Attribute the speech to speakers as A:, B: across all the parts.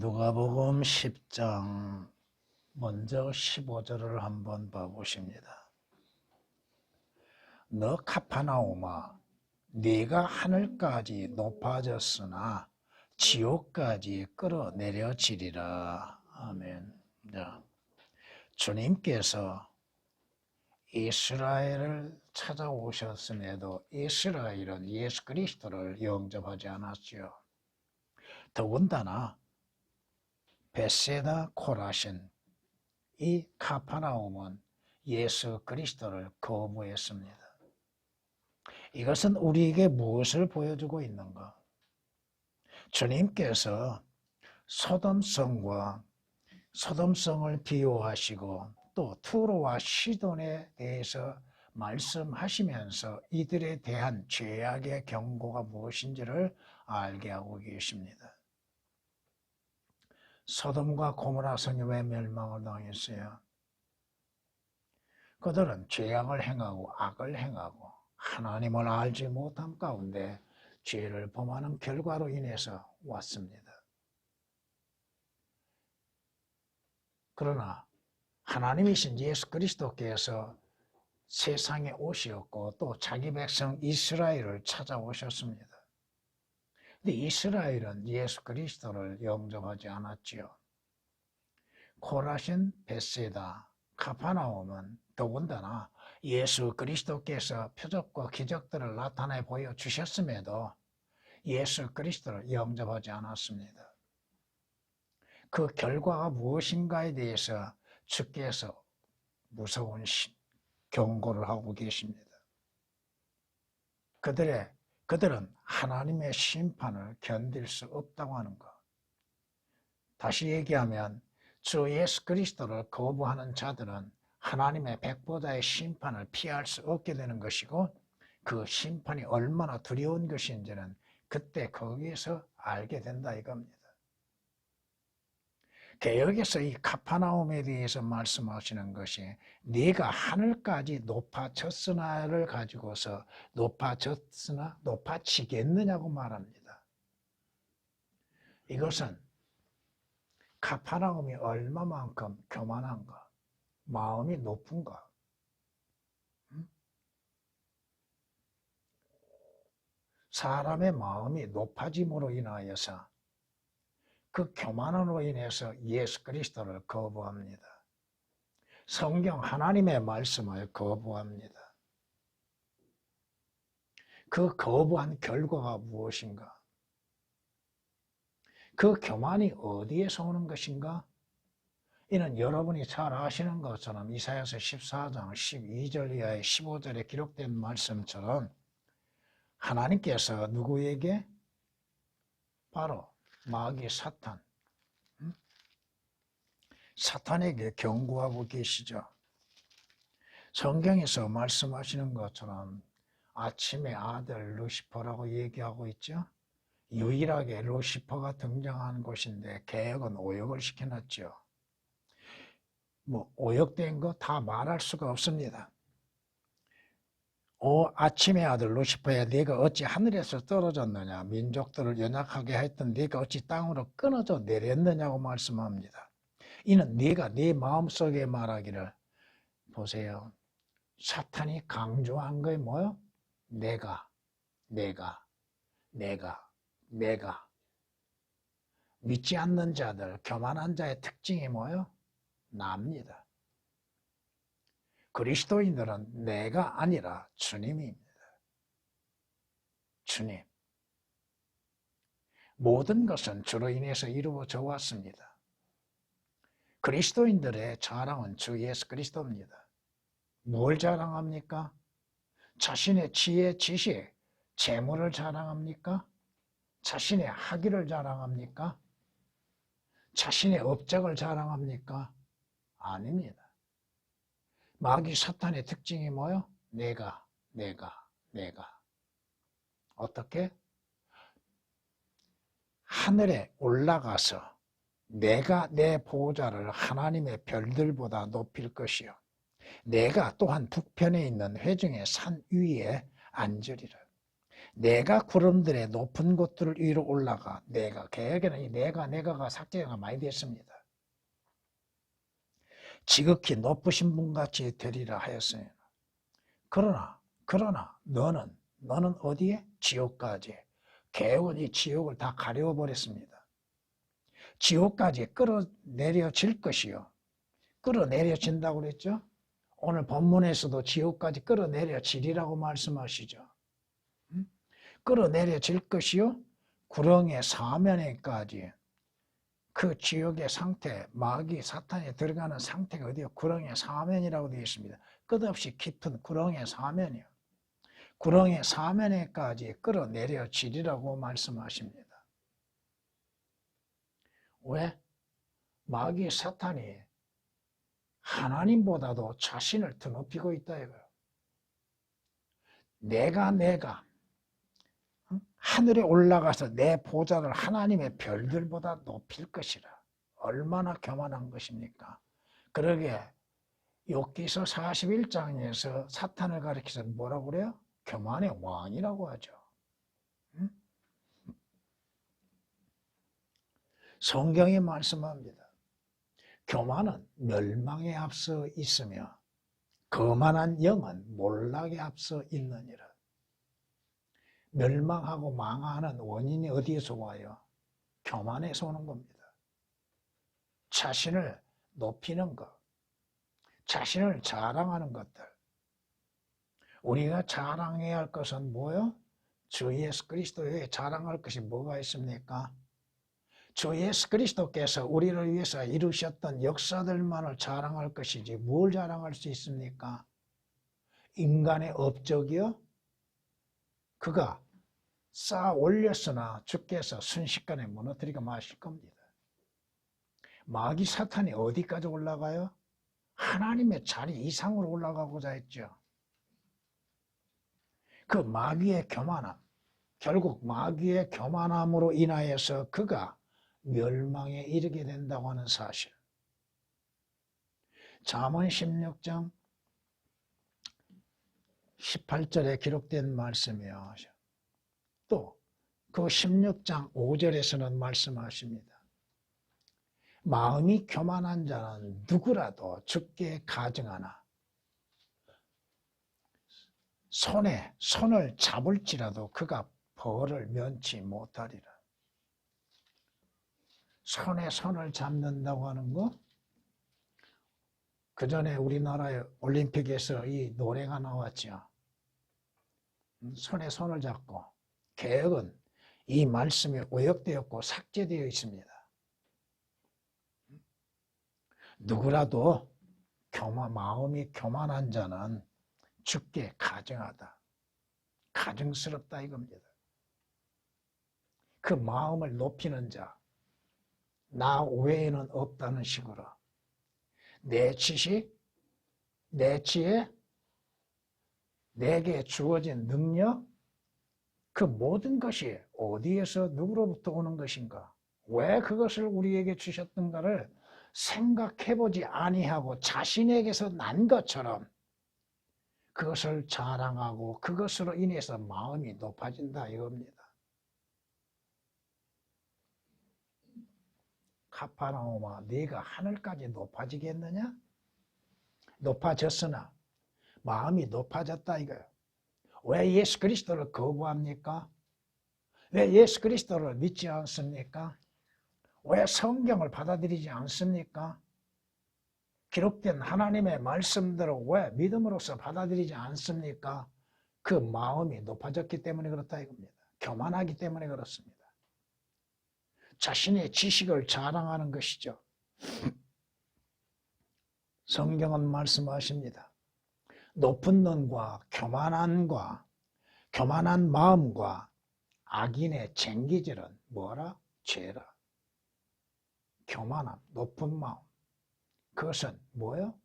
A: 누가복음 10장 먼저 15절을 한번 봐보십니다. 너 카파나움아, 네가 하늘까지 높아졌으나 지옥까지 끌어내려지리라. 아멘. 자, 주님께서 이스라엘을 찾아오셨음에도 이스라엘은 예수 그리스도를 영접하지 않았지요. 더군다나 벳세다 코라신, 이 카파나움은 예수 그리스도를 거부했습니다. 이것은 우리에게 무엇을 보여주고 있는가? 주님께서 소돔성을 비유하시고 또 투로와 시돈에 대해서 말씀하시면서 이들에 대한 죄악의 경고가 무엇인지를 알게 하고 계십니다. 소돔과 고모라 성이 왜 멸망을 당했어요? 그들은 죄악을 행하고 악을 행하고 하나님을 알지 못함 가운데 죄를 범하는 결과로 인해서 왔습니다. 그러나 하나님이신 예수 그리스도께서 세상에 오셨고 또 자기 백성 이스라엘을 찾아오셨습니다. 근데 이스라엘은 예수 그리스도를 영접하지 않았지요. 코라신, 벳세다, 카파나움은 더군다나 예수 그리스도께서 표적과 기적들을 나타내 보여주셨음에도 예수 그리스도를 영접하지 않았습니다. 그 결과가 무엇인가에 대해서 주께서 무서운 경고를 하고 계십니다. 그들은 하나님의 심판을 견딜 수 없다고 하는 것. 다시 얘기하면 주 예수 그리스도를 거부하는 자들은 하나님의 백보자의 심판을 피할 수 없게 되는 것이고 그 심판이 얼마나 두려운 것인지는 그때 거기에서 알게 된다 이겁니다. 개역에서 이 카파나움에 대해서 말씀하시는 것이 네가 하늘까지 높아졌으나를 가지고서 높아지겠느냐고 말합니다. 이것은 카파나움이 얼마만큼 교만한가, 마음이 높은가. 사람의 마음이 높아짐으로 인하여서 그 교만으로 인해서 예수 그리스도를 거부합니다. 성경 하나님의 말씀을 거부합니다. 그 거부한 결과가 무엇인가? 그 교만이 어디에서 오는 것인가? 이는 여러분이 잘 아시는 것처럼 이사야서 14장 12절 이하의 15절에 기록된 말씀처럼 하나님께서 누구에게? 바로 마귀 사탄에게 경고하고 계시죠. 성경에서 말씀하시는 것처럼 아침의 아들 루시퍼라고 얘기하고 있죠. 유일하게 루시퍼가 등장한 곳인데 개혁은 오역을 시켜놨죠. 오역된 거 다 말할 수가 없습니다. 오 아침의 아들 루시퍼야, 네가 어찌 하늘에서 떨어졌느냐, 민족들을 연약하게 했던 네가 어찌 땅으로 끊어져 내렸느냐고 말씀합니다. 이는 네가 네 마음속에 말하기를, 보세요, 사탄이 강조한 거에 뭐요? 내가 믿지 않는 자들, 교만한 자의 특징이 뭐요? 나입니다. 그리스도인들은 내가 아니라 주님입니다. 주님. 모든 것은 주로 인해서 이루어져 왔습니다. 그리스도인들의 자랑은 주 예수 그리스도입니다. 뭘 자랑합니까? 자신의 지혜, 지식, 재물을 자랑합니까? 자신의 학위를 자랑합니까? 자신의 업적을 자랑합니까? 아닙니다. 마귀 사탄의 특징이 뭐요? 내가. 어떻게? 하늘에 올라가서 내가 내 보좌를 하나님의 별들보다 높일 것이요, 내가 또한 북편에 있는 회중의 산 위에 앉으리라. 내가 구름들의 높은 곳들 위로 올라가 내가 개혁에는 이 내가가 삭제가 많이 됐습니다. 지극히 높으신 분같이 되리라 하였으니 그러나 너는 어디에? 지옥까지. 개혁은 이 지옥을 다 가려워 버렸습니다. 지옥까지 끌어내려질 것이요. 끌어내려진다고 그랬죠? 오늘 본문에서도 지옥까지 끌어내려지리라고 말씀하시죠. 끌어내려질 것이요. 구렁의 사면에까지. 그 지옥의 상태, 마귀 사탄이 들어가는 상태가 어디요? 구렁의 사면이라고 되어 있습니다. 끝없이 깊은 구렁의 사면이요. 구렁의 사면에까지 끌어내려지리라고 말씀하십니다. 왜? 마귀 사탄이 하나님보다도 자신을 더 높이고 있다 이거예요. 내가 하늘에 올라가서 내 보좌를 하나님의 별들보다 높일 것이라. 얼마나 교만한 것입니까? 그러게 욥기서 41장에서 사탄을 가리켜서 뭐라고 그래요? 교만의 왕이라고 하죠. 성경이 말씀합니다. 교만은 멸망에 앞서 있으며 거만한 영은 몰락에 앞서 있느니라. 멸망하고 망하는 원인이 어디에서 와요? 교만에서 오는 겁니다. 자신을 높이는 것, 자신을 자랑하는 것들. 우리가 자랑해야 할 것은 뭐예요? 주 예수 그리스도에 자랑할 것이 뭐가 있습니까? 주 예수 그리스도께서 우리를 위해서 이루셨던 역사들만을 자랑할 것이지 뭘 자랑할 수 있습니까? 인간의 업적이요? 그가 쌓아 올렸으나 주께서 순식간에 무너뜨리고 마실 겁니다. 마귀 사탄이 어디까지 올라가요? 하나님의 자리 이상으로 올라가고자 했죠. 그 마귀의 교만함, 결국 마귀의 교만함으로 인하여서 그가 멸망에 이르게 된다고 하는 사실. 잠언 16장 18절에 기록된 말씀이요. 또 그 16장 5절에서는 말씀하십니다. 마음이 교만한 자는 누구라도 죽게 가증하나 손을 잡을지라도 그가 벌을 면치 못하리라. 손에 손을 잡는다고 하는 거, 그 전에 우리나라의 올림픽에서 이 노래가 나왔죠. 손에 손을 잡고. 개혁은 이 말씀이 오역되었고 삭제되어 있습니다. 누구라도 마음이 교만한 자는 죽게 가증하다. 가증스럽다 이겁니다. 그 마음을 높이는 자, 나 외에는 없다는 식으로 내 지식, 내 지혜, 내게 주어진 능력, 그 모든 것이 어디에서 누구로부터 오는 것인가? 왜 그것을 우리에게 주셨던가를 생각해보지 아니하고 자신에게서 난 것처럼 그것을 자랑하고 그것으로 인해서 마음이 높아진다 이겁니다. 카파나움아, 네가 하늘까지 높아지겠느냐? 높아졌으나 마음이 높아졌다 이거예요. 왜 예수 그리스도를 거부합니까? 왜 예수 그리스도를 믿지 않습니까? 왜 성경을 받아들이지 않습니까? 기록된 하나님의 말씀들을 왜 믿음으로써 받아들이지 않습니까? 그 마음이 높아졌기 때문에 그렇다 이겁니다. 교만하기 때문에 그렇습니다. 자신의 지식을 자랑하는 것이죠. 성경은 말씀하십니다. 높은 눈과 교만한 마음과 악인의 쟁기질은 뭐라? 죄라. 교만함, 높은 마음. 그것은 뭐예요?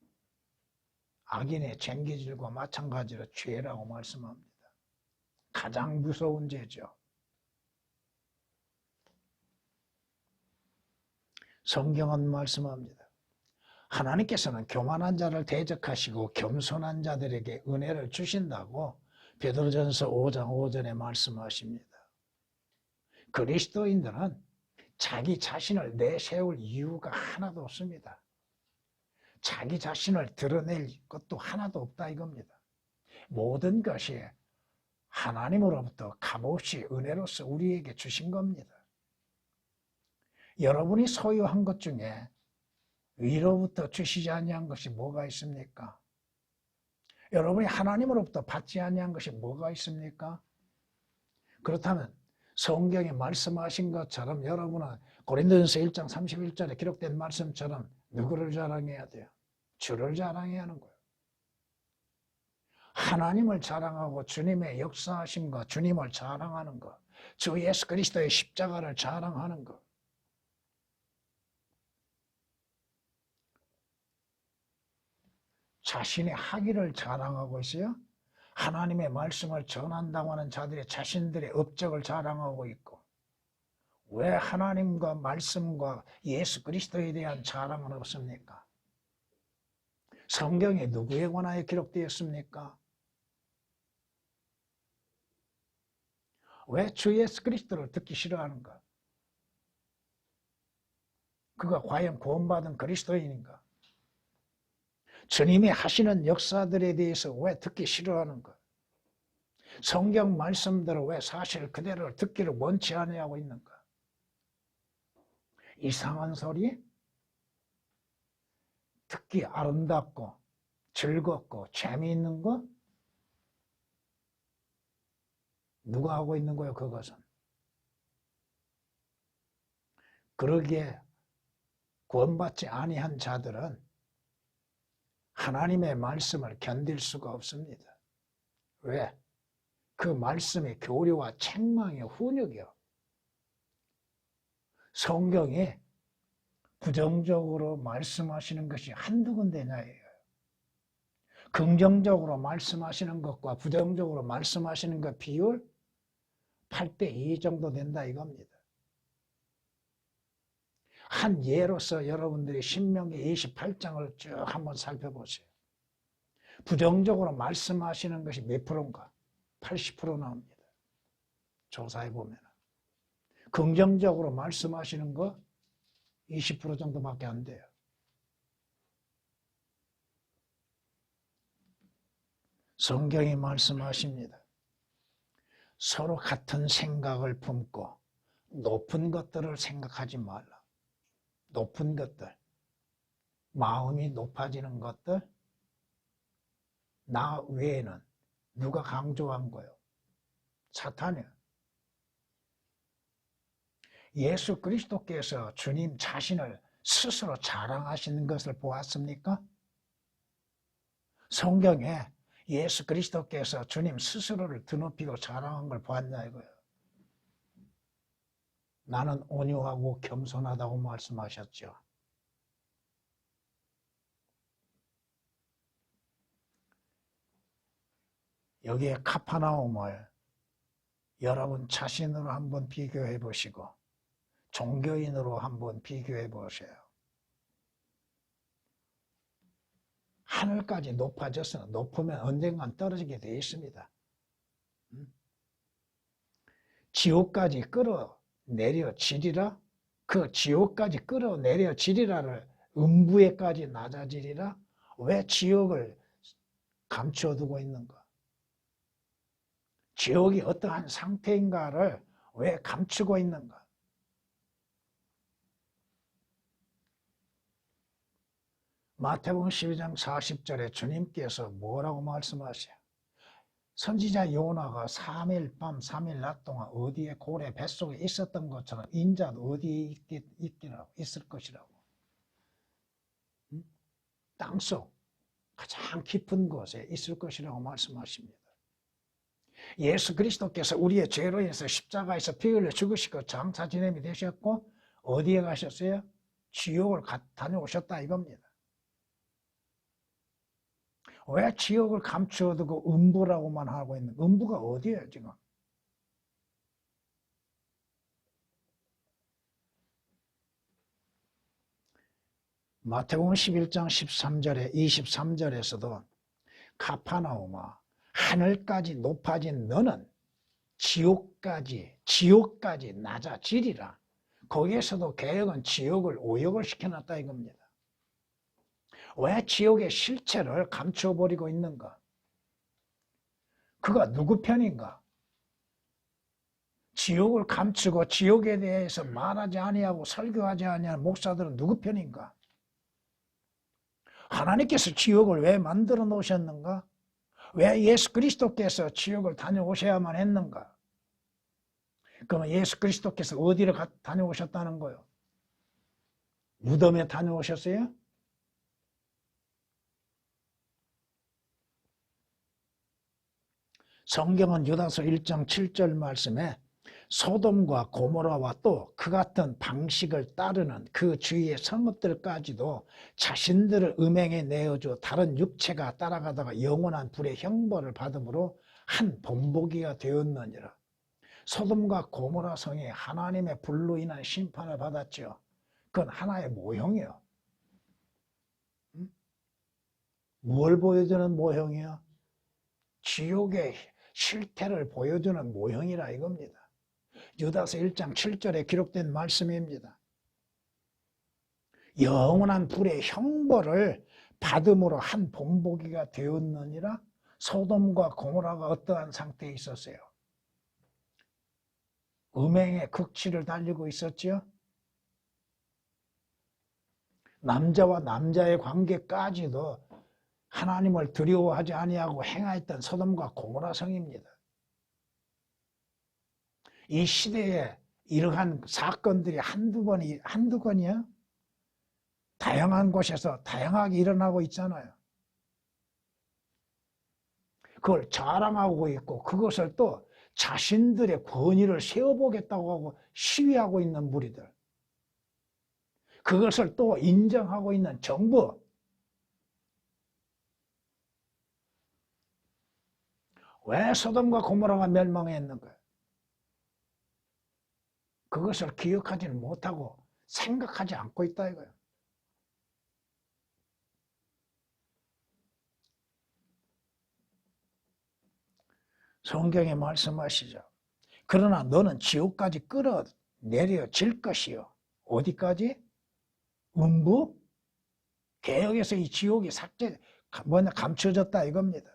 A: 악인의 쟁기질과 마찬가지로 죄라고 말씀합니다. 가장 무서운 죄죠. 성경은 말씀합니다. 하나님께서는 교만한 자를 대적하시고 겸손한 자들에게 은혜를 주신다고 베드로전서 5장 5절에 말씀하십니다. 그리스도인들은 자기 자신을 내세울 이유가 하나도 없습니다. 자기 자신을 드러낼 것도 하나도 없다 이겁니다. 모든 것이 하나님으로부터 값없이 은혜로서 우리에게 주신 겁니다. 여러분이 소유한 것 중에 위로부터 주시지 아니한 것이 뭐가 있습니까? 여러분이 하나님으로부터 받지 아니한 것이 뭐가 있습니까? 그렇다면 성경에 말씀하신 것처럼 여러분은 고린도전서 1장 31절에 기록된 말씀처럼 누구를 자랑해야 돼요? 주를 자랑해야 하는 거예요. 하나님을 자랑하고 주님의 역사하심과 주님을 자랑하는 것, 주 예수 그리스도의 십자가를 자랑하는 것. 자신의 학위를 자랑하고 있어요. 하나님의 말씀을 전한다고 하는 자들이 자신들의 업적을 자랑하고 있고, 왜 하나님과 말씀과 예수 그리스도에 대한 자랑은 없습니까? 성경에 누구에 관하여 기록되었습니까? 왜 주 예수 그리스도를 듣기 싫어하는가? 그가 과연 구원받은 그리스도인인가? 주님이 하시는 역사들에 대해서 왜 듣기 싫어하는가? 성경 말씀대로 왜 사실 그대로 듣기를 원치 아니하고 있는가? 이상한 소리? 듣기 아름답고 즐겁고 재미있는 거? 누가 하고 있는 거예요, 그것은? 그러기에 구원받지 아니한 자들은 하나님의 말씀을 견딜 수가 없습니다. 왜? 그 말씀의 교리와 책망의 훈육이요. 성경이 부정적으로 말씀하시는 것이 한두 군데냐예요. 긍정적으로 말씀하시는 것과 부정적으로 말씀하시는 것 비율 8:2 정도 된다 이겁니다. 한 예로서 여러분들이 신명기 28장을 쭉 한번 살펴보세요. 부정적으로 말씀하시는 것이 몇 프로인가? 80% 나옵니다. 조사해 보면. 긍정적으로 말씀하시는 거 20% 정도밖에 안 돼요. 성경이 말씀하십니다. 서로 같은 생각을 품고 높은 것들을 생각하지 말라. 높은 것들, 마음이 높아지는 것들, 나 외에는 누가 강조한 거예요? 사탄이에요. 예수 그리스도께서 주님 자신을 스스로 자랑하시는 것을 보았습니까? 성경에 예수 그리스도께서 주님 스스로를 드높이고 자랑한 걸 보았냐 이거예요. 나는 온유하고 겸손하다고 말씀하셨죠. 여기에 카파나움을 여러분 자신으로 한번 비교해 보시고 종교인으로 한번 비교해 보세요. 하늘까지 높아져서 높으면 언젠간 떨어지게 되어 있습니다. 지옥까지 끌어내려지리라, 그 지옥까지 끌어내려지리라를 음부에까지 낮아지리라. 왜 지옥을 감춰두고 있는가? 지옥이 어떠한 상태인가를 왜 감추고 있는가? 마태복음 12장 40절에 주님께서 뭐라고 말씀하세요? 선지자 요나가 3일 밤 3일 낮 동안 어디에 고래 뱃속에 있었던 것처럼 인자도 어디에 있을 것이라고. 땅속 가장 깊은 곳에 있을 것이라고 말씀하십니다. 예수 그리스도께서 우리의 죄로 인해서 십자가에서 피 흘려 죽으시고 장사 지냄이 되셨고 어디에 가셨어요? 지옥을 다녀오셨다 이겁니다. 왜 지옥을 감추어두고 음부라고만 하고 있는, 음부가 어디예요 지금? 마태복음 11장 13절에 23절에서도 카파나움아 하늘까지 높아진 너는 지옥까지 낮아지리라. 거기에서도 개혁은 지옥을 오역을 시켜놨다 이겁니다. 왜 지옥의 실체를 감춰버리고 있는가? 그가 누구 편인가? 지옥을 감추고 지옥에 대해서 말하지 아니하고 설교하지 아니하는 목사들은 누구 편인가? 하나님께서 지옥을 왜 만들어 놓으셨는가? 왜 예수 그리스도께서 지옥을 다녀오셔야만 했는가? 그러면 예수 그리스도께서 어디를 다녀오셨다는 거예요? 무덤에 다녀오셨어요? 성경은 유다서 1장 7절 말씀에 소돔과 고모라와 또 그 같은 방식을 따르는 그 주위의 성읍들까지도 자신들을 음행에 내어줘 다른 육체가 따라가다가 영원한 불의 형벌을 받음으로 한 본보기가 되었느니라. 소돔과 고모라 성이 하나님의 불로 인한 심판을 받았죠. 그건 하나의 모형이에요. 뭘 보여주는 모형이야? 지옥의 실태를 보여주는 모형이라 이겁니다. 유다서 1장 7절에 기록된 말씀입니다. 영원한 불의 형벌을 받음으로 한 본보기가 되었느니라. 소돔과 고모라가 어떠한 상태에 있었어요? 음행의 극치를 달리고 있었죠. 남자와 남자의 관계까지도 하나님을 두려워하지 아니하고 행하였던 소돔과 고모라 성입니다. 이 시대에 이러한 사건들이 한두 건이야? 다양한 곳에서 다양하게 일어나고 있잖아요. 그걸 자랑하고 있고 그것을 또 자신들의 권위를 세워보겠다고 하고 시위하고 있는 무리들. 그것을 또 인정하고 있는 정부. 왜 소돔과 고모라가 멸망했는가? 그것을 기억하지는 못하고 생각하지 않고 있다 이거예요. 성경에 말씀하시죠. 그러나 너는 지옥까지 끌어내려질 것이요. 어디까지? 음부? 개혁에서 이 지옥이 감춰졌다 이겁니다.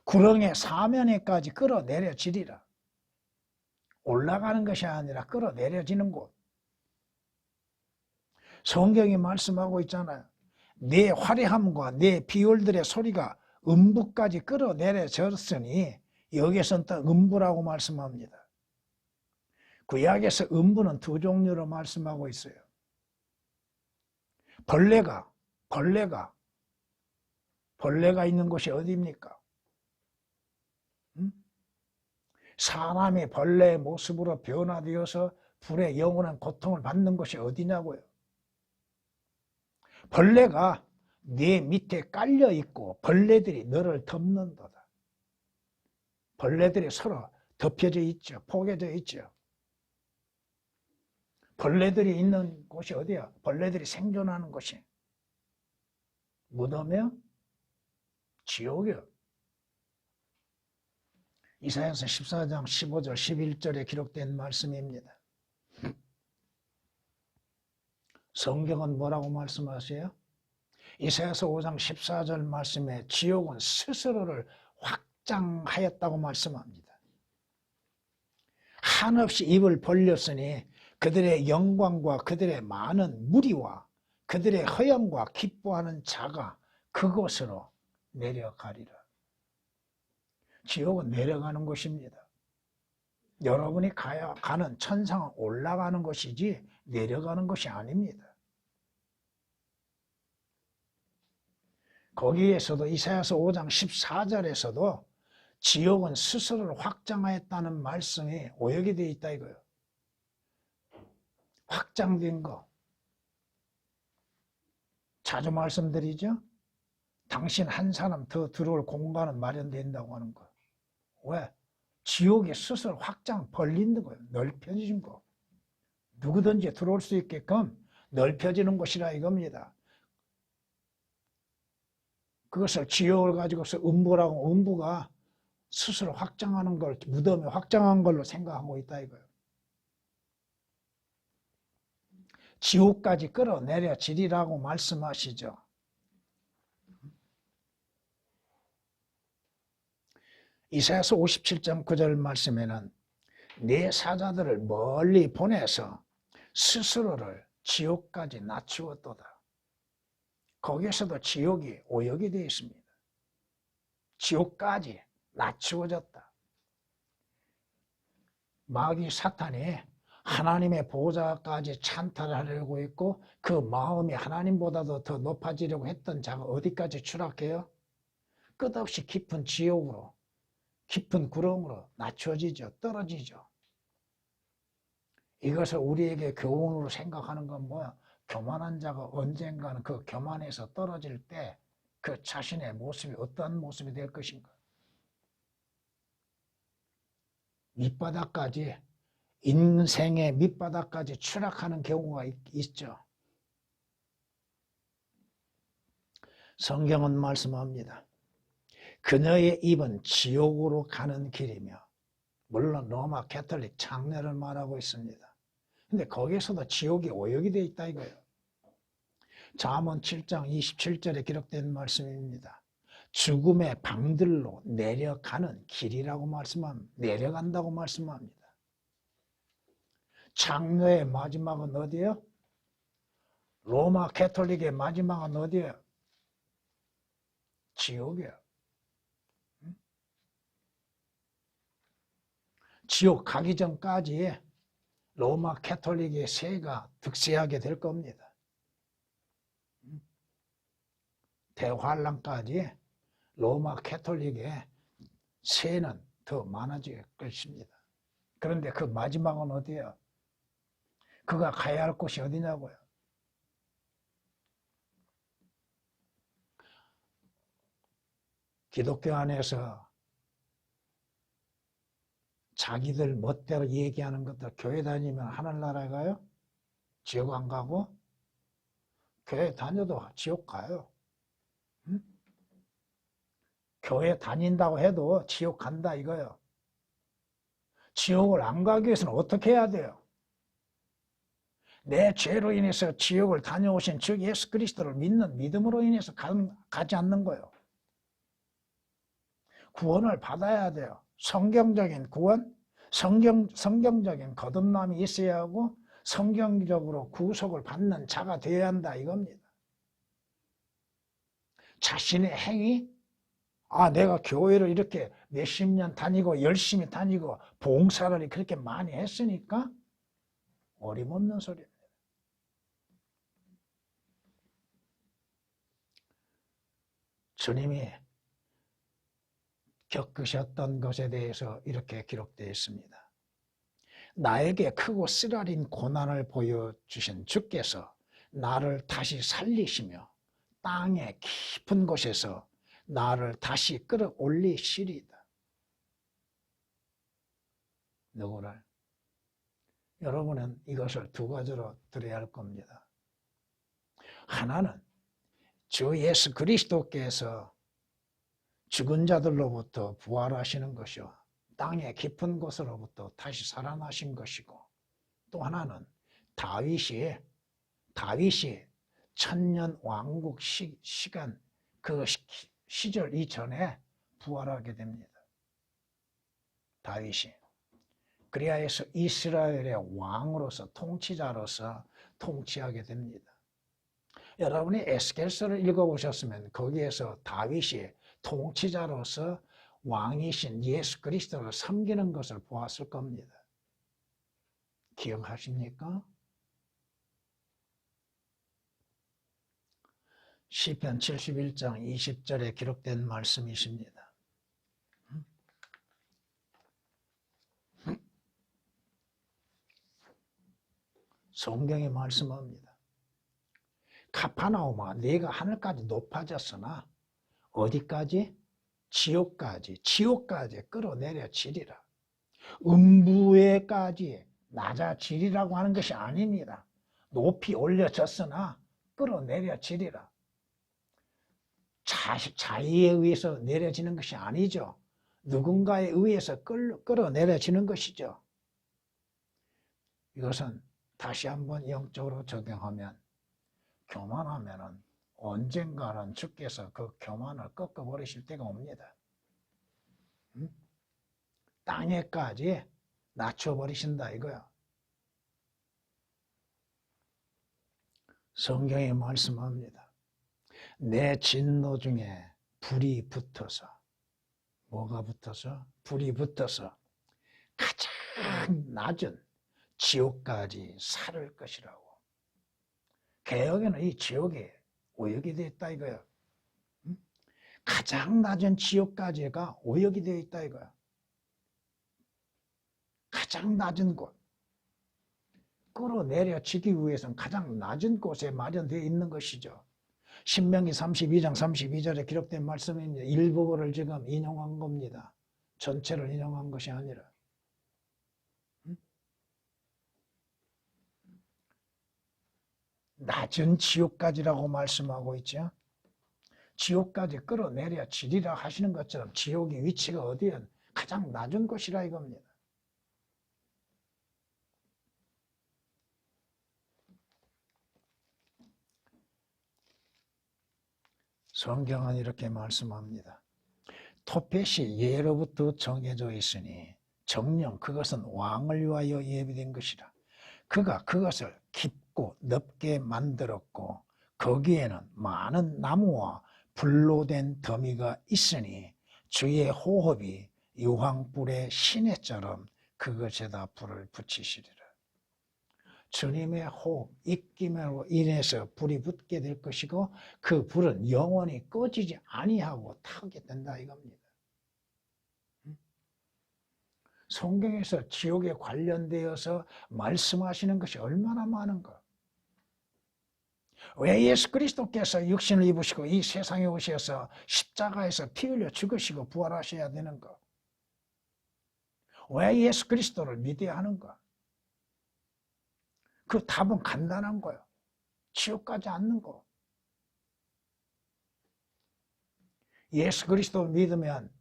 A: 구렁의 사면에까지 끌어내려지리라. 올라가는 것이 아니라 끌어내려지는 곳. 성경이 말씀하고 있잖아요. 내 화려함과 내 비올들의 소리가 음부까지 끌어내려졌으니 여기에서는 또 음부라고 말씀합니다. 구약에서 음부는 두 종류로 말씀하고 있어요. 벌레가 있는 곳이 어디입니까? 사람이 벌레의 모습으로 변화되어서 불의 영원한 고통을 받는 곳이 어디냐고요. 벌레가 네 밑에 깔려 있고 벌레들이 너를 덮는도다. 벌레들이 서로 덮여져 있죠. 포개져 있죠. 벌레들이 있는 곳이 어디야? 벌레들이 생존하는 곳이 무덤이야? 지옥이야. 이사야서 14장 15절 11절에 기록된 말씀입니다. 성경은 뭐라고 말씀하세요? 이사야서 5장 14절 말씀에 지옥은 스스로를 확장하였다고 말씀합니다. 한없이 입을 벌렸으니 그들의 영광과 그들의 많은 무리와 그들의 허영과 기뻐하는 자가 그곳으로 내려가리라. 지옥은 내려가는 곳입니다. 여러분이 가는 천상은 올라가는 것이지 내려가는 것이 아닙니다. 거기에서도 이사야서 5장 14절에서도 지옥은 스스로를 확장하였다는 말씀이 오역이 되어 있다 이거예요. 확장된 거. 자주 말씀드리죠. 당신 한 사람 더 들어올 공간은 마련된다고 하는 거. 왜? 지옥이 스스로 벌리는 거예요. 넓혀진 거. 누구든지 들어올 수 있게끔 넓혀지는 곳이라 이겁니다. 그것을 지옥을 가지고서 음부라고, 음부가 스스로 확장하는 걸, 무덤에 확장한 걸로 생각하고 있다 이거예요. 지옥까지 끌어내려지리라고 말씀하시죠. 이사야서 57장 9절 말씀에는 내 사자들을 멀리 보내서 스스로를 지옥까지 낮추었도다. 거기에서도 지옥이 오역이 되어 있습니다. 지옥까지 낮추어졌다. 마귀 사탄이 하나님의 보좌까지 찬탈하려고 했고 그 마음이 하나님보다도 더 높아지려고 했던 자가 어디까지 추락해요? 끝없이 깊은 지옥으로, 깊은 구렁으로 낮춰지죠. 떨어지죠. 이것을 우리에게 교훈으로 생각하는 건 뭐야? 교만한 자가 언젠가는 그 교만에서 떨어질 때 그 자신의 모습이 어떤 모습이 될 것인가? 밑바닥까지, 인생의 밑바닥까지 추락하는 경우가 있죠. 성경은 말씀합니다. 그녀의 입은 지옥으로 가는 길이며, 물론 로마 캐톨릭 장례를 말하고 있습니다. 근데 거기에서도 지옥이 오역이 되어 있다 이거예요. 잠언 7장 27절에 기록된 말씀입니다. 죽음의 방들로 내려가는 길이라고 말씀합니다. 내려간다고 말씀합니다. 장례의 마지막은 어디예요? 로마 캐톨릭의 마지막은 어디예요? 지옥이에요. 지옥 가기 전까지 로마 캐톨릭의 세가 득세하게 될 겁니다. 대환란까지 로마 캐톨릭의 세는 더 많아질 것입니다. 그런데 그 마지막은 어디예요? 그가 가야 할 곳이 어디냐고요? 기독교 안에서 자기들 멋대로 얘기하는 것들, 교회 다니면 하늘나라에 가요? 지옥 안 가고? 교회 다녀도 지옥 가요. 응? 교회 다닌다고 해도 지옥 간다 이거예요. 지옥을 안 가기 위해서는 어떻게 해야 돼요? 내 죄로 인해서 지옥을 다녀오신 즉 예수 그리스도를 믿는 믿음으로 인해서 가지 않는 거예요. 구원을 받아야 돼요. 성경적인 구원, 성경적인 거듭남이 있어야 하고 성경적으로 구속을 받는 자가 되어야 한다 이겁니다. 자신의 행위, 내가 교회를 이렇게 몇십 년 다니고 열심히 다니고 봉사를 그렇게 많이 했으니까 어림없는 소리입니다. 주님이 겪으셨던 것에 대해서 이렇게 기록되어 있습니다. 나에게 크고 쓰라린 고난을 보여주신 주께서 나를 다시 살리시며 땅의 깊은 곳에서 나를 다시 끌어올리시리이다. 누구를? 여러분은 이것을 두 가지로 들어야 할 겁니다. 하나는 주 예수 그리스도께서 죽은 자들로부터 부활하시는 것이요 땅의 깊은 곳으로부터 다시 살아나신 것이고, 또 하나는 다윗이 천년 왕국 시간 그 시절 이전에 부활하게 됩니다. 다윗이 그래야 해서 이스라엘의 왕으로서 통치자로서 통치하게 됩니다. 여러분이 에스겔서를 읽어보셨으면 거기에서 다윗이 통치자로서 왕이신 예수 그리스도를 섬기는 것을 보았을 겁니다. 기억하십니까? 시편 71장 20절에 기록된 말씀이십니다. 성경이 말씀합니다. 카파나움아, 네가 하늘까지 높아졌으나 어디까지? 지옥까지 끌어내려지리라. 음부에까지 낮아지리라고 하는 것이 아닙니다. 높이 올려졌으나 끌어내려지리라. 자의에 의해서 내려지는 것이 아니죠. 누군가에 의해서 끌어내려지는 것이죠. 이것은 다시 한번 영적으로 적용하면 교만하면은 언젠가는 주께서 그 교만을 꺾어버리실 때가 옵니다. 땅에까지 낮춰버리신다 이거야. 성경에 말씀합니다. 내 진노 중에 불이 붙어서, 뭐가 붙어서? 불이 붙어서 가장 낮은 지옥까지 살을 것이라고. 개혁에는 이 지옥에 오역이 되어 있다 이거야. 가장 낮은 지옥까지가 오역이 되어 있다 이거야. 가장 낮은 곳. 끌어내려지기 위해서는 가장 낮은 곳에 마련되어 있는 것이죠. 신명기 32장 32절에 기록된 말씀입니다. 일부분을 지금 인용한 겁니다. 전체를 인용한 것이 아니라. 낮은 지옥까지라고 말씀하고 있죠. 지옥까지 끌어내려지리라 하시는 것처럼 지옥의 위치가 어디에 가장 낮은 곳이라 이겁니다. 성경은 이렇게 말씀합니다. 토펫이 예로부터 정해져 있으니 정녕 그것은 왕을 위하여 예비된 것이라. 그가 그것을 깊고 넓게 만들었고 거기에는 많은 나무와 불로 된 더미가 있으니 주의 호흡이 유황불의 시내처럼 그것에다 불을 붙이시리라. 주님의 호흡, 입김으로 인해서 불이 붙게 될 것이고 그 불은 영원히 꺼지지 아니하고 타게 된다 이겁니다. 성경에서 지옥에 관련되어서 말씀하시는 것이 얼마나 많은가. 왜 예수 그리스도께서 육신을 입으시고 이 세상에 오셔서 십자가에서 피 흘려 죽으시고 부활하셔야 되는가? 왜 예수 그리스도를 믿어야 하는가? 그 답은 간단한 거예요. 지옥 가지 않는 거. 예수 그리스도를 믿으면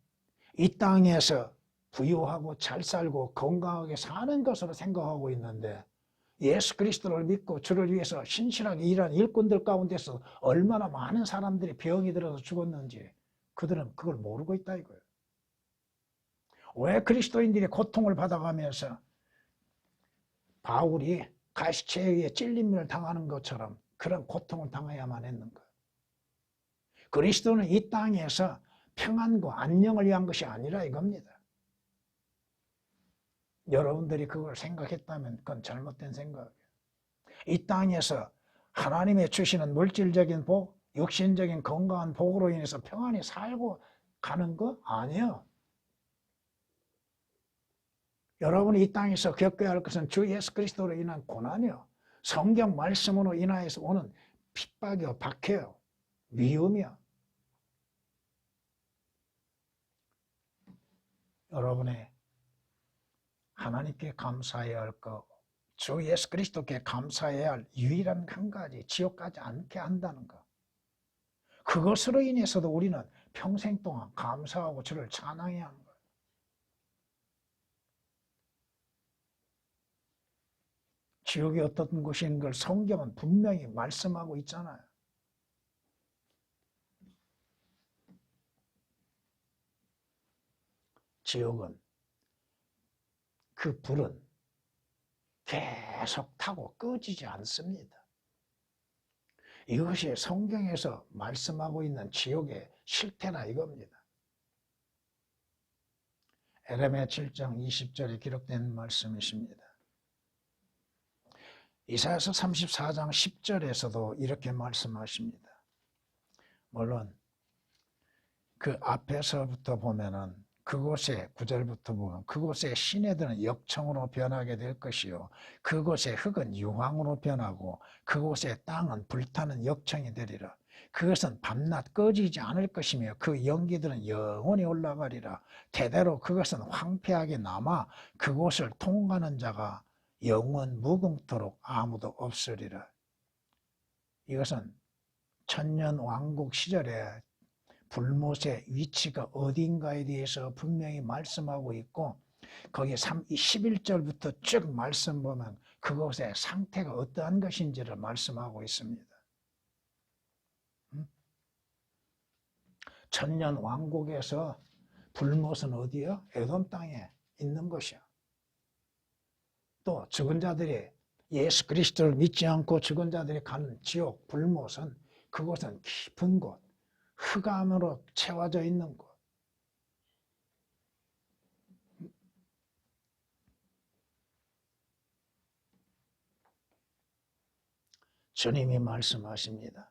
A: 이 땅에서 부유하고 잘 살고 건강하게 사는 것으로 생각하고 있는데 예수 그리스도를 믿고 주를 위해서 신실하게 일하는 일꾼들 가운데서 얼마나 많은 사람들이 병이 들어서 죽었는지 그들은 그걸 모르고 있다 이거예요. 왜 그리스도인들이 고통을 받아가면서 바울이 가시체에 의해 찔림을 당하는 것처럼 그런 고통을 당해야만 했는가? 그리스도는 이 땅에서 평안과 안녕을 위한 것이 아니라 이겁니다. 여러분들이 그걸 생각했다면 그건 잘못된 생각이에요. 이 땅에서 하나님의 주시는 물질적인 복, 육신적인 건강한 복으로 인해서 평안히 살고 가는 거 아니에요. 여러분이 이 땅에서 겪어야 할 것은 주 예수 그리스도로 인한 고난이요. 성경 말씀으로 인하여서 오는 핍박이요, 박해요, 위험이요. 여러분의 하나님께 감사해야 할 것, 주 예수 그리스도께 감사해야 할 유일한 한 가지, 지옥 가지 않게 한다는 것. 그것으로 인해서도 우리는 평생 동안 감사하고 주를 찬양해야 하는 거예요. 지옥이 어떤 곳인 걸 성경은 분명히 말씀하고 있잖아요. 지옥은 그 불은 계속 타고 꺼지지 않습니다. 이것이 성경에서 말씀하고 있는 지옥의 실태나 이겁니다. 에레미야 7장 20절에 기록된 말씀이십니다. 이사야서 34장 10절에서도 이렇게 말씀하십니다. 물론 그 앞에서부터 보면은 그곳에 9절부터 보면 그곳에 시내들은 역청으로 변하게 될 것이요 그곳의 흙은 유황으로 변하고 그곳의 땅은 불타는 역청이 되리라. 그것은 밤낮 꺼지지 않을 것이며 그 연기들은 영원히 올라가리라. 대대로 그것은 황폐하게 남아 그곳을 통과하는 자가 영원 무궁토록 아무도 없으리라. 이것은 천년 왕국 시절에 불못의 위치가 어딘가에 대해서 분명히 말씀하고 있고 거기 11절부터 쭉 말씀 보면 그곳의 상태가 어떠한 것인지를 말씀하고 있습니다. 천년 왕국에서 불못은 어디요? 에돔 땅에 있는 것이야. 또 죽은 자들이 예수 그리스도를 믿지 않고 죽은 자들이 가는 지옥 불못은 그곳은 깊은 곳, 흑암으로 채워져 있는 곳. 주님이 말씀하십니다.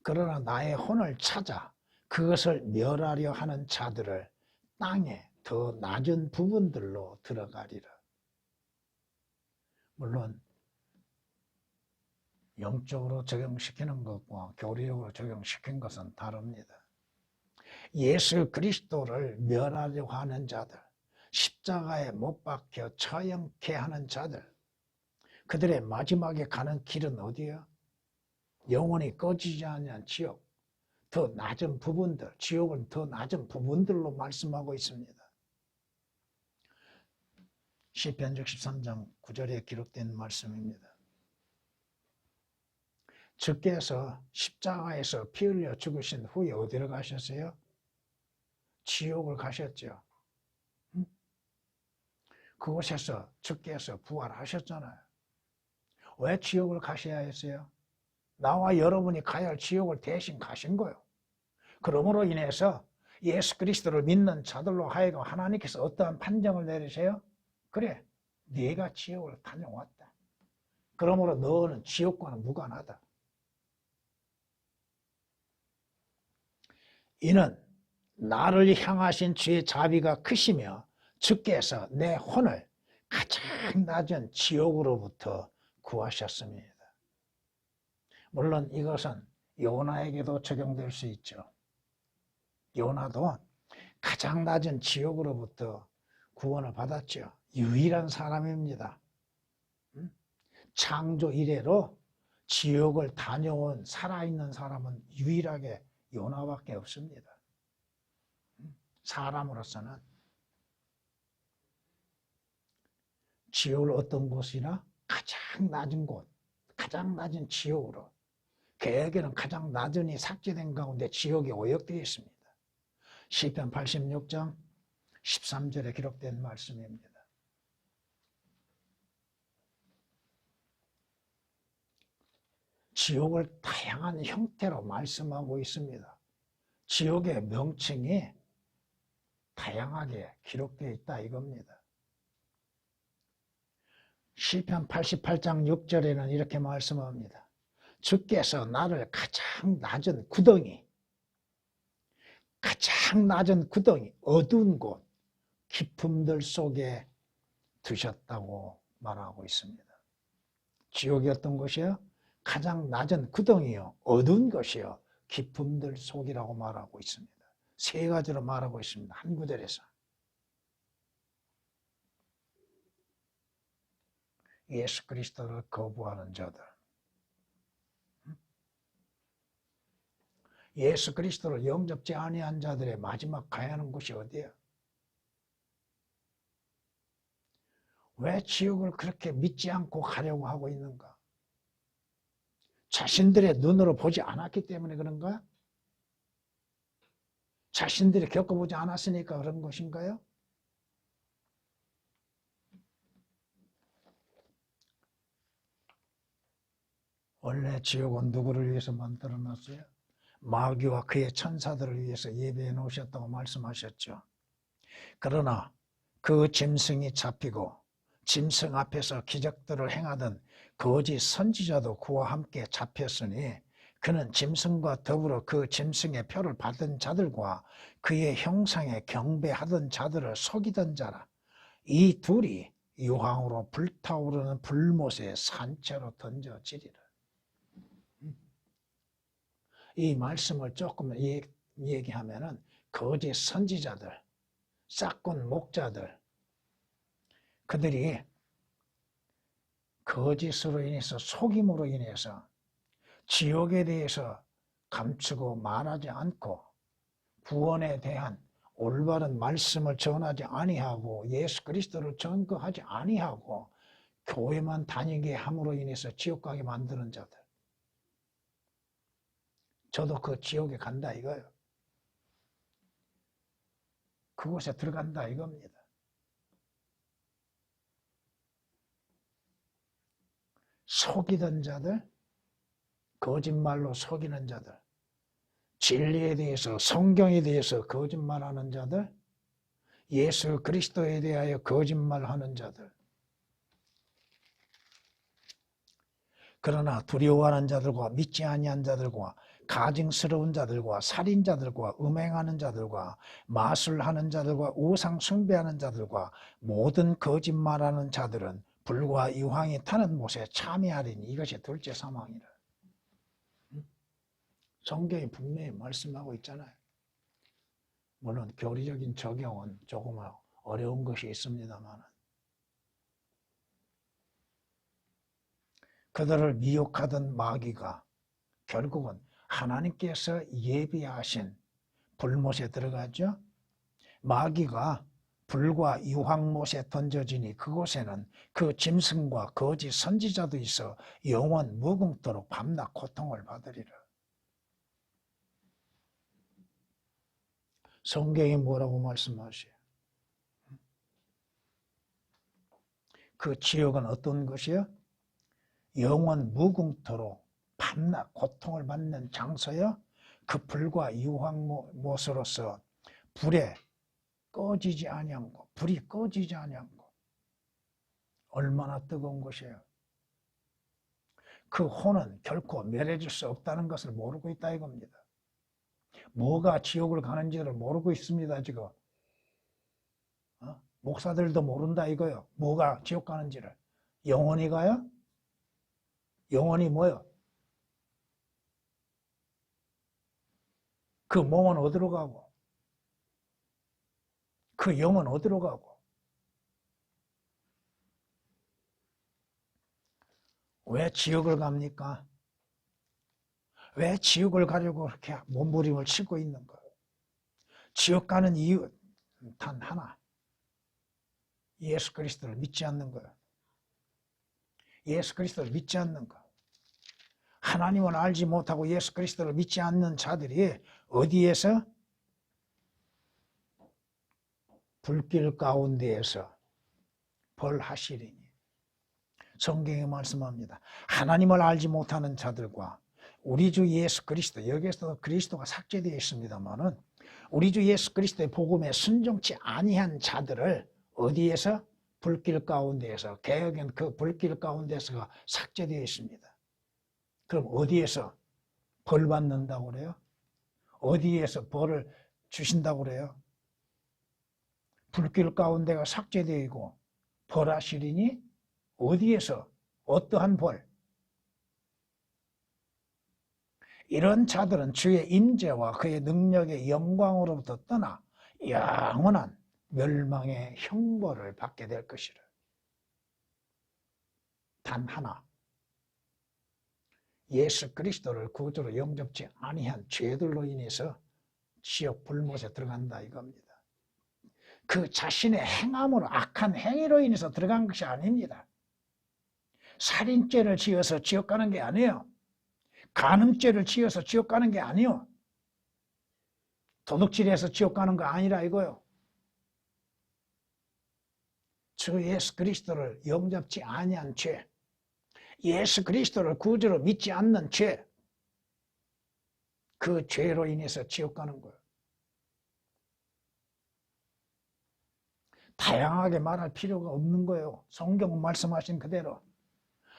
A: 그러나 나의 혼을 찾아 그것을 멸하려 하는 자들을 땅에 더 낮은 부분들로 들어가리라. 물론 영적으로 적용시키는 것과 교리적으로 적용시킨 것은 다릅니다. 예수 그리스도를 멸하려고 하는 자들, 십자가에 못 박혀 처형케 하는 자들, 그들의 마지막에 가는 길은 어디야? 영원히 꺼지지 않는 지옥, 더 낮은 부분들, 지옥은 더 낮은 부분들로 말씀하고 있습니다. 시편 63장 9절에 기록된 말씀입니다. 주께서 십자가에서 피 흘려 죽으신 후에 어디로 가셨어요? 지옥을 가셨죠. 그곳에서 주께서 부활하셨잖아요. 왜 지옥을 가셔야 했어요? 나와 여러분이 가야 할 지옥을 대신 가신 거예요. 그러므로 인해서 예수 그리스도를 믿는 자들로 하여금 하나님께서 어떠한 판정을 내리세요? 그래, 네가 지옥을 다녀왔다. 그러므로 너는 지옥과는 무관하다. 이는 나를 향하신 주의 자비가 크시며 주께서 내 혼을 가장 낮은 지옥으로부터 구하셨습니다. 물론 이것은 요나에게도 적용될 수 있죠. 요나도 가장 낮은 지옥으로부터 구원을 받았죠. 유일한 사람입니다. 창조 이래로 지옥을 다녀온 살아있는 사람은 유일하게 요나밖에 없습니다. 사람으로서는 지옥을 어떤 곳이나 가장 낮은 곳, 가장 낮은 지옥으로, 개에게는 가장 낮은이 삭제된 가운데 지옥이 오역되어 있습니다. 시편 86장 13절에 기록된 말씀입니다. 지옥을 다양한 형태로 말씀하고 있습니다. 지옥의 명칭이 다양하게 기록되어 있다 이겁니다. 시편 88장 6절에는 이렇게 말씀합니다. 주께서 나를 가장 낮은 구덩이, 어두운 곳, 깊음들 속에 두셨다고 말하고 있습니다. 지옥이 어떤 곳이요? 가장 낮은 구덩이요, 어두운 것이요, 깊음들 속이라고 말하고 있습니다. 세 가지로 말하고 있습니다. 한 구절에서. 예수 그리스도를 거부하는 자들, 예수 그리스도를 영접지 아니한 자들의 마지막 가야 하는 곳이 어디야? 왜 지옥을 그렇게 믿지 않고 가려고 하고 있는가? 자신들의 눈으로 보지 않았기 때문에 그런가? 자신들이 겪어보지 않았으니까 그런 것인가요? 원래 지옥은 누구를 위해서 만들어놨어요? 마귀와 그의 천사들을 위해서 예배해 놓으셨다고 말씀하셨죠. 그러나 그 짐승이 잡히고 짐승 앞에서 기적들을 행하던 거짓 선지자도 그와 함께 잡혔으니 그는 짐승과 더불어 그 짐승의 표를 받은 자들과 그의 형상에 경배하던 자들을 속이던 자라. 이 둘이 유황으로 불타오르는 불못의 산채로 던져지리라. 이 말씀을 조금 얘기하면은 거짓 선지자들, 싹군 목자들, 그들이 거짓으로 인해서, 속임으로 인해서 지옥에 대해서 감추고 말하지 않고 구원에 대한 올바른 말씀을 전하지 아니하고 예수 그리스도를 전거하지 아니하고 교회만 다니게 함으로 인해서 지옥 가게 만드는 자들. 저도 그 지옥에 간다 이거예요. 그곳에 들어간다 이겁니다. 속이던 자들, 거짓말로 속이는 자들, 진리에 대해서, 성경에 대해서 거짓말하는 자들, 예수 그리스도에 대하여 거짓말하는 자들. 그러나 두려워하는 자들과 믿지 아니한 자들과 가증스러운 자들과 살인자들과 음행하는 자들과 마술하는 자들과 우상 숭배하는 자들과 모든 거짓말하는 자들은 불과 유황이 타는 못에 참여하리니 이것이 둘째 사망이라. 성경이 분명히 말씀하고 있잖아요. 물론 교리적인 적용은 조금 어려운 것이 있습니다만 그들을 미혹하던 마귀가 결국은 하나님께서 예비하신 불못에 들어가죠. 마귀가 불과 유황못에 던져지니 그곳에는 그 짐승과 거짓 선지자도 있어 영원 무궁토록 밤낮 고통을 받으리라. 성경이 뭐라고 말씀하셔요? 그 지옥은 어떤 것이요? 영원 무궁토록 밤낮 고통을 받는 장소요. 그 불과 유황못으로서 불에 꺼지지 아니한 것, 불이 꺼지지 아니한 것. 얼마나 뜨거운 것이에요. 그 혼은 결코 멸해질 수 없다는 것을 모르고 있다 이겁니다. 뭐가 지옥을 가는지를 모르고 있습니다 지금. 목사들도 모른다 이거요. 뭐가 지옥 가는지를. 영원히 가요? 영원히 뭐요? 그 몸은 어디로 가고 그 영은 어디로 가고. 왜 지옥을 갑니까? 왜 지옥을 가려고 그렇게 몸부림을 치고 있는가? 지옥 가는 이유 단 하나. 예수 그리스도를 믿지 않는 거예요. 예수 그리스도를 믿지 않는 거. 하나님을 알지 못하고 예수 그리스도를 믿지 않는 자들이 어디에서? 불길 가운데에서 벌하시리니. 성경에 말씀합니다. 하나님을 알지 못하는 자들과 우리 주 예수 그리스도, 여기에서도 그리스도가 삭제되어 있습니다만은 우리 주 예수 그리스도의 복음에 순종치 아니한 자들을 어디에서? 불길 가운데에서. 개혁엔 그 불길 가운데서가 삭제되어 있습니다. 그럼 어디에서 벌 받는다고 그래요? 어디에서 벌을 주신다고 그래요? 불길 가운데가 삭제되어 있고 벌하시리니 어디에서? 어떠한 벌? 이런 자들은 주의 임재와 그의 능력의 영광으로부터 떠나 영원한 멸망의 형벌을 받게 될 것이라. 단 하나. 예수 그리스도를 구주로 영접지 아니한 죄들로 인해서 지옥 불못에 들어간다 이겁니다. 그 자신의 행함으로 악한 행위로 인해서 들어간 것이 아닙니다. 살인죄를 지어서 지옥 가는 게 아니에요. 간음죄를 지어서 지옥 가는 게 아니에요. 도둑질해서 지옥 가는 거 아니라 이거요. 주 예수 그리스도를 영접지 아니한 죄, 예수 그리스도를 구주로 믿지 않는 죄, 그 죄로 인해서 지옥 가는 거예요. 다양하게 말할 필요가 없는 거예요. 성경은 말씀하신 그대로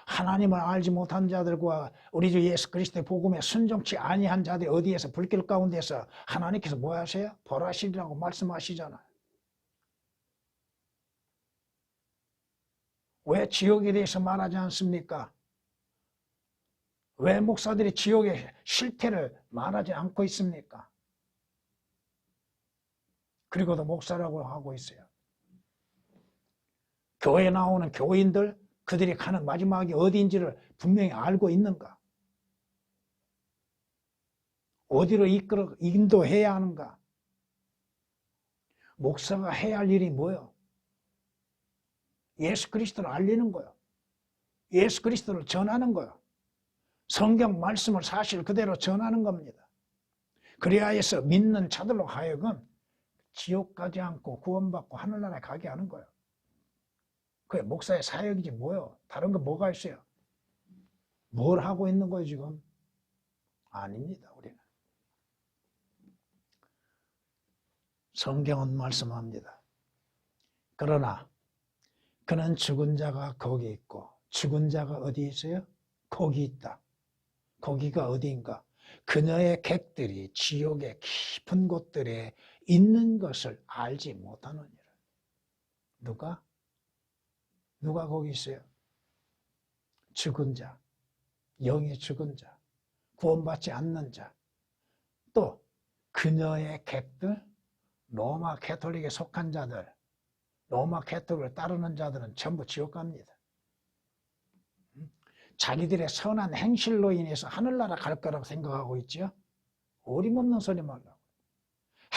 A: 하나님을 알지 못한 자들과 우리 주 예수 그리스도의 복음에 순종치 아니한 자들이 어디에서 불길 가운데서 하나님께서 뭐 하세요? 벌하시리라고 말씀하시잖아요. 왜 지옥에 대해서 말하지 않습니까? 왜 목사들이 지옥의 실태를 말하지 않고 있습니까? 그리고도 목사라고 하고 있어요. 교회에 나오는 교인들, 그들이 가는 마지막이 어디인지를 분명히 알고 있는가? 어디로 인도해야 하는가? 목사가 해야 할 일이 뭐예요? 예수 그리스도를 알리는 거예요. 예수 그리스도를 전하는 거예요. 성경 말씀을 사실 그대로 전하는 겁니다. 그래야 해서 믿는 자들로 하여금 지옥 가지 않고 구원받고 하늘나라에 가게 하는 거예요. 그게 목사의 사역이지 뭐예요? 다른 거 뭐가 있어요? 뭘 하고 있는 거예요 지금? 아닙니다. 우리는. 성경은 말씀합니다. 그러나 그는 죽은 자가 거기 있고 죽은 자가 어디 있어요? 거기 있다. 거기가 어디인가? 그녀의 객들이 지옥의 깊은 곳들에 있는 것을 알지 못하느니라. 누가? 누가 거기 있어요? 죽은 자, 영이 죽은 자, 구원받지 않는 자, 또 그녀의 객들, 로마 캐톨릭에 속한 자들, 로마 캐톨릭을 따르는 자들은 전부 지옥 갑니다. 자기들의 선한 행실로 인해서 하늘나라 갈 거라고 생각하고 있죠. 어림없는 소리 말라고.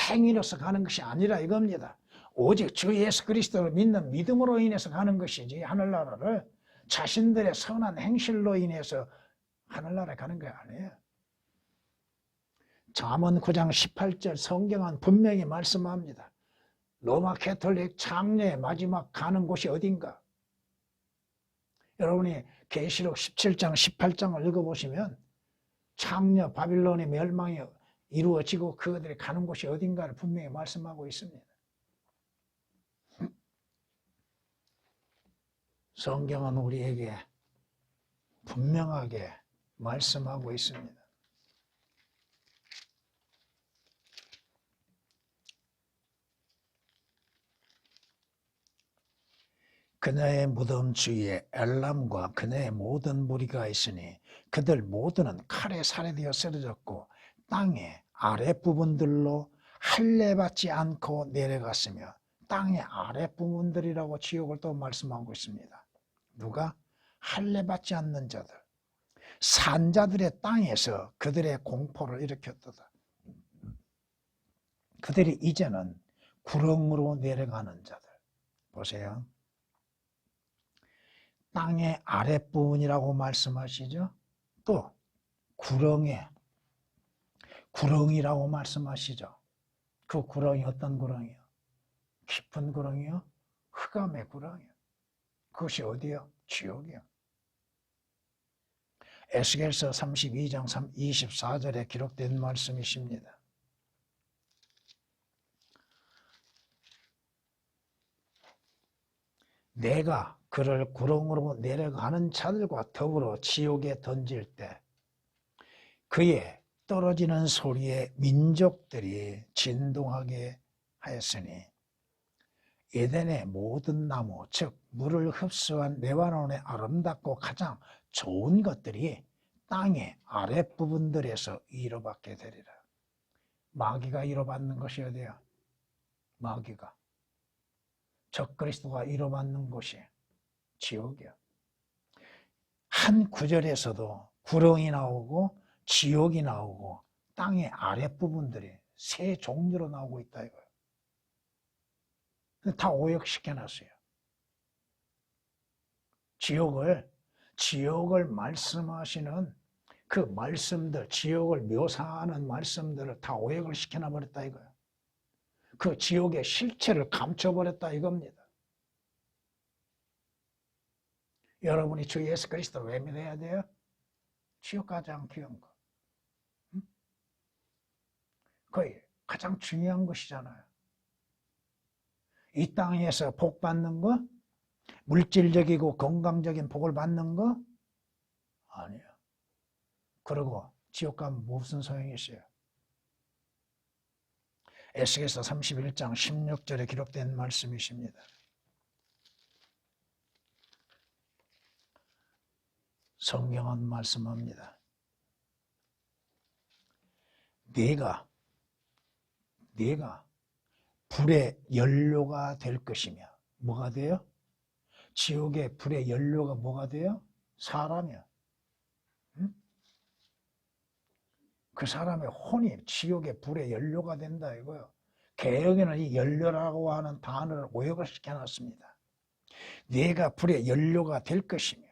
A: 행위로서 가는 것이 아니라 이겁니다. 오직 주 예수 그리스도를 믿는 믿음으로 인해서 가는 것이지 하늘나라를 자신들의 선한 행실로 인해서 하늘나라에 가는 게 아니에요. 잠언 9장 18절 성경은 분명히 말씀합니다. 로마 캐톨릭 창녀의 마지막 가는 곳이 어딘가? 여러분이 계시록 17장 18장을 읽어보시면 창녀 바빌론의 멸망이 이루어지고 그들이 가는 곳이 어딘가를 분명히 말씀하고 있습니다. 성경은 우리에게 분명하게 말씀하고 있습니다. 그녀의 무덤 주위에 엘람과 그녀의 모든 무리가 있으니 그들 모두는 칼에 살해되어 쓰러졌고 땅의 아랫부분들로 할례받지 않고 내려갔으며 땅의 아랫부분들이라고 지옥을 또 말씀하고 있습니다. 누가? 할례받지 않는 자들. 산자들의 땅에서 그들의 공포를 일으켰도다. 그들이 이제는 구렁으로 내려가는 자들. 보세요. 땅의 아랫부분이라고 말씀하시죠. 또 구렁이라고 말씀하시죠. 그 구렁이 어떤 구렁이요? 깊은 구렁이요? 흑암의 구렁이요. 그것이 어디요? 지옥이요. 에스겔서 32장 24절에 기록된 말씀이십니다. 내가 그를 구렁으로 내려가는 자들과 더불어 지옥에 던질 때 그의 떨어지는 소리에 민족들이 진동하게 하였으니 에덴의 모든 나무 즉 물을 흡수한 레바논의 아름답고 가장 좋은 것들이 땅의 아랫부분들에서 이로받게 되리라. 마귀가 이로받는 것이 어디야? 마귀가 적그리스도가 이로받는 곳이 지옥이야. 한 구절에서도 구렁이 나오고 지옥이 나오고 땅의 아랫부분들이 세 종류로 나오고 있다 이거예요. 다 오역시켜놨어요. 지옥을 말씀하시는 그 말씀들, 지옥을 묘사하는 말씀들을 다 오역을 시켜놔버렸다 이거예요. 그 지옥의 실체를 감춰버렸다 이겁니다. 여러분이 주 예수 그리스도를 왜 믿어야 돼요? 지옥 가지 않기 위한 거. 거의 가장 중요한 것이잖아요. 이 땅에서 복 받는 거, 물질적이고 건강적인 복을 받는 거 아니에요. 그리고 지옥 가면 무슨 소용이 있어요? 에스겔서 31장 16절에 기록된 말씀이십니다. 성경은 말씀합니다. 네가 불의 연료가 될 것이며 뭐가 돼요? 지옥의 불의 연료가 뭐가 돼요? 사람이야. 응? 그 사람의 혼이 지옥의 불의 연료가 된다 이거요. 개혁에는 이 연료라고 하는 단어를 오역을 시켜놨습니다. 네가 불의 연료가 될 것이며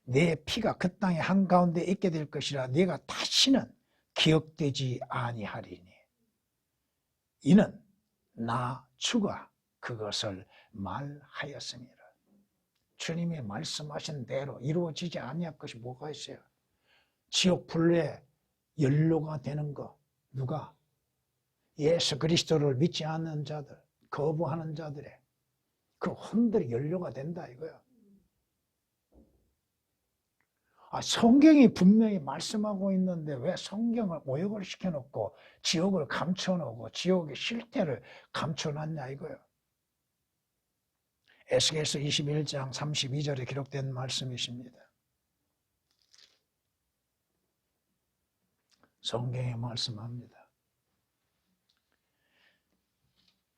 A: 내 피가 그 땅의 한가운데 있게 될 것이라 네가 다시는 기억되지 아니하리니 이는 나 주가 그것을 말하였습니다. 주님이 말씀하신 대로 이루어지지 아니할 것이 뭐가 있어요? 지옥 불의 연료가 되는 거 누가? 예수 그리스도를 믿지 않는 자들, 거부하는 자들의 그 혼들이 연료가 된다 이거야. 성경이 분명히 말씀하고 있는데 왜 성경을 오역을 시켜놓고 지옥을 감춰놓고 지옥의 실태를 감춰놨냐 이거예요. 에스겔서 21장 32절에 기록된 말씀이십니다. 성경에 말씀합니다.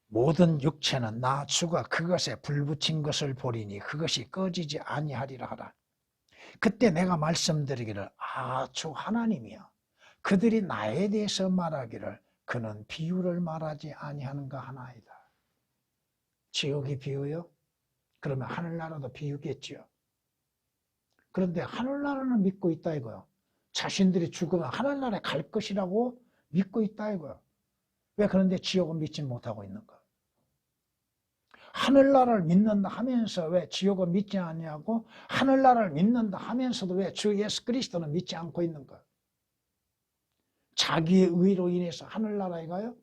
A: 모든 육체는 나 주가 그것에 불붙인 것을 보리니 그것이 꺼지지 아니하리라 하라. 그때 내가 말씀드리기를 주 하나님이여 그들이 나에 대해서 말하기를 그는 비유를 말하지 아니하는가 하나이다. 지옥이 비유요? 그러면 하늘나라도 비유겠죠. 그런데 하늘나라는 믿고 있다 이거요. 자신들이 죽으면 하늘나라에 갈 것이라고 믿고 있다 이거요. 왜 그런데 지옥은 믿지 못하고 있는가? 하늘나라를 믿는다 하면서 왜 지옥을 믿지 않냐고 하늘나라를 믿는다 하면서도 왜 주 예수 그리스도는 믿지 않고 있는가? 자기의 의로 인해서 하늘나라에 가요?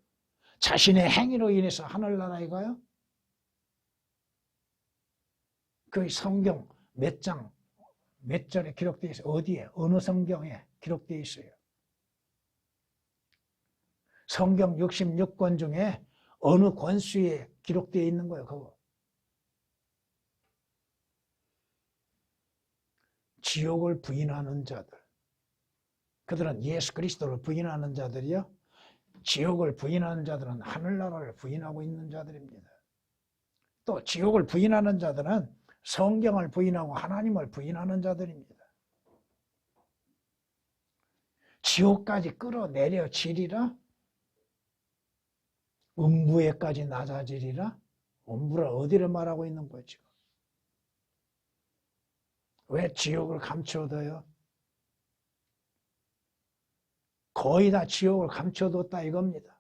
A: 자신의 행위로 인해서 하늘나라에 가요? 그 성경 몇 장, 몇 절에 기록되어 있어요? 어디에? 어느 성경에 기록되어 있어요? 성경 66권 중에 어느 권수에 기록되어 있는 거예요, 그거. 지옥을 부인하는 자들. 그들은 예수 그리스도를 부인하는 자들이요. 지옥을 부인하는 자들은 하늘나라를 부인하고 있는 자들입니다. 또 지옥을 부인하는 자들은 성경을 부인하고 하나님을 부인하는 자들입니다. 지옥까지 끌어내려지리라? 음부에까지 낮아지리라? 음부를 어디를 말하고 있는 거죠? 왜 지옥을 감춰둬요? 거의 다 지옥을 감춰뒀다 이겁니다.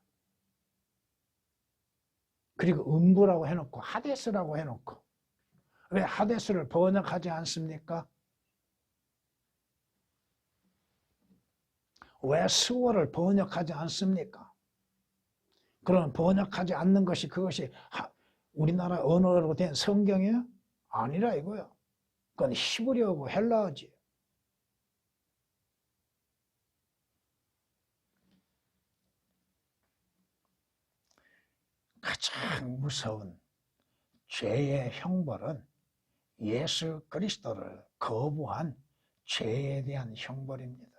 A: 그리고 음부라고 해놓고 하데스라고 해놓고 왜 하데스를 번역하지 않습니까? 왜 수어를 번역하지 않습니까? 그럼 번역하지 않는 것이 그것이 우리나라 언어로 된 성경이에요? 아니라 이거야. 그건 히브리어고 헬라어지. 가장 무서운 죄의 형벌은 예수 그리스도를 거부한 죄에 대한 형벌입니다.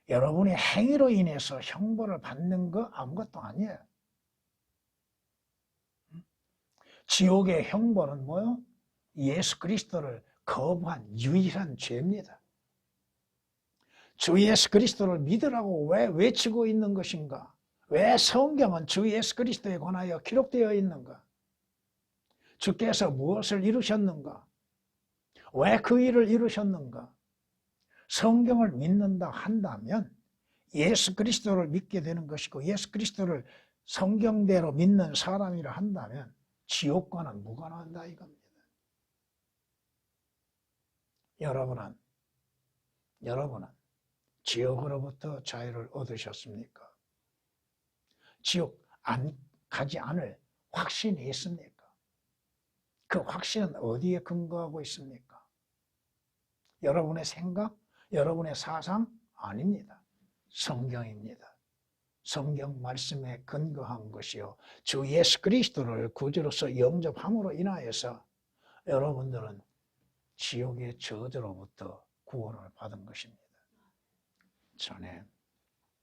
A: 여러분의 행위로 인해서 형벌을 받는 거 아무것도 아니에요. 지옥의 형벌은 뭐요? 예수 그리스도를 거부한 유일한 죄입니다. 주 예수 그리스도를 믿으라고 왜 외치고 있는 것인가? 왜 성경은 주 예수 그리스도에 관하여 기록되어 있는가? 주께서 무엇을 이루셨는가? 왜 그 일을 이루셨는가? 성경을 믿는다 한다면 예수 그리스도를 믿게 되는 것이고 예수 그리스도를 성경대로 믿는 사람이라 한다면 지옥과는 무관하다 이겁니다. 여러분은 지옥으로부터 자유를 얻으셨습니까? 지옥 가지 않을 확신이 있습니까? 그 확신은 어디에 근거하고 있습니까? 여러분의 생각? 여러분의 사상? 아닙니다. 성경입니다. 성경 말씀에 근거한 것이요. 주 예수 그리스도를 구주로서 영접함으로 인하여서 여러분들은 지옥의 저주로부터 구원을 받은 것입니다. 전에